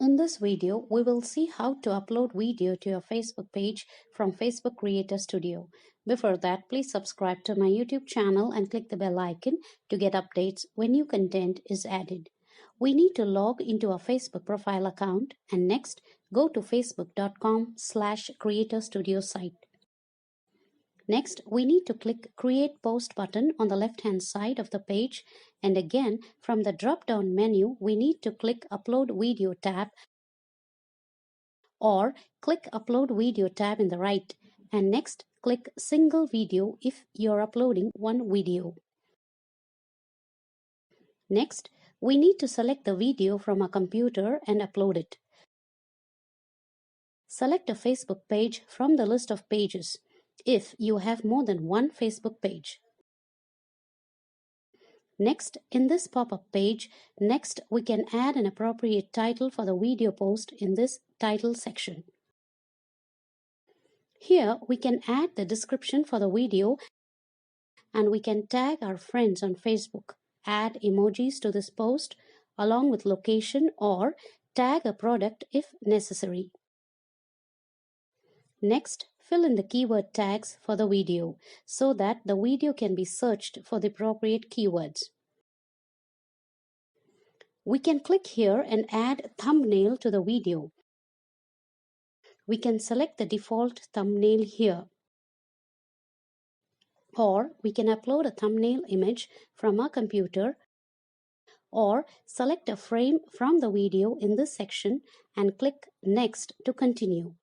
In this video, we will see how to upload video to your Facebook page from Facebook Creator Studio. Before that, please subscribe to my YouTube channel and click the bell icon to get updates when new content is added. We need to log into our Facebook profile account and next go to facebook.com/creator studio site. Next, we need to click Create Post button on the left-hand side of the page, and again from the drop-down menu we need to click Upload Video tab or click Upload Video tab in the right, and next click Single Video if you're uploading one video. Next, we need to select the video from our computer and upload it. Select a Facebook page from the list of pages if you have more than one Facebook page. Next, in this pop-up page, we can add an appropriate title for the video post in this title section. Here, we can add the description for the video and we can tag our friends on Facebook, add emojis to this post along with location or tag a product if necessary. Next, fill in the keyword tags for the video so that the video can be searched for the appropriate keywords. We can click here and add thumbnail to the video. We can select the default thumbnail here. Or we can upload a thumbnail image from our computer or select a frame from the video in this section and click Next to continue.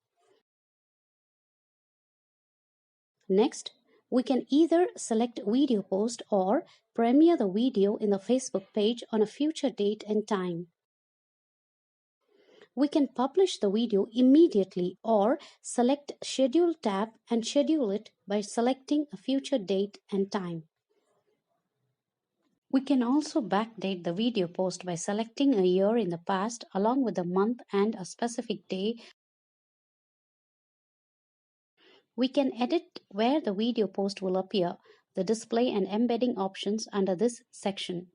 Next, we can either select video post or premiere the video in the Facebook page on a future date and time. We can publish the video immediately or select Schedule tab and schedule it by selecting a future date and time. We can also backdate the video post by selecting a year in the past along with a month and a specific day. We can edit where the video post will appear, the display and embedding options under this section.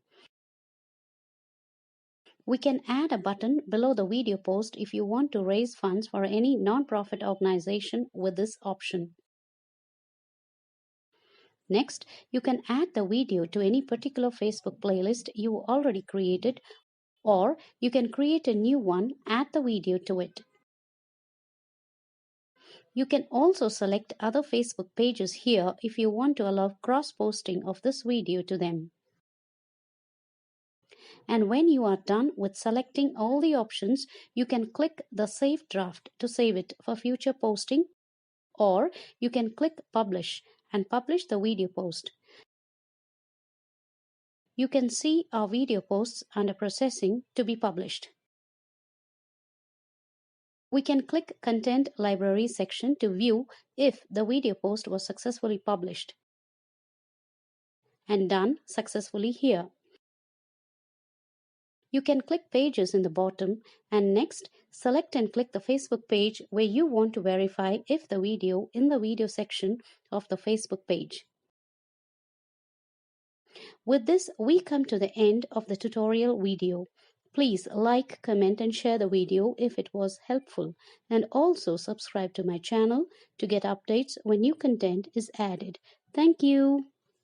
We can add a button below the video post if you want to raise funds for any non-profit organization with this option. Next, you can add the video to any particular Facebook playlist you already created, or you can create a new one, add the video to it. You can also select other Facebook pages here if you want to allow cross-posting of this video to them. And when you are done with selecting all the options, you can click the Save Draft to save it for future posting, or you can click Publish and publish the video post. You can see our video posts under processing to be published. We can click Content Library section to view if the video post was successfully published and done successfully here. You can click Pages in the bottom and next select and click the Facebook page where you want to verify if the video in the video section of the Facebook page. With this, we come to the end of the tutorial video. Please like, comment and share the video if it was helpful, and also subscribe to my channel to get updates when new content is added. Thank you.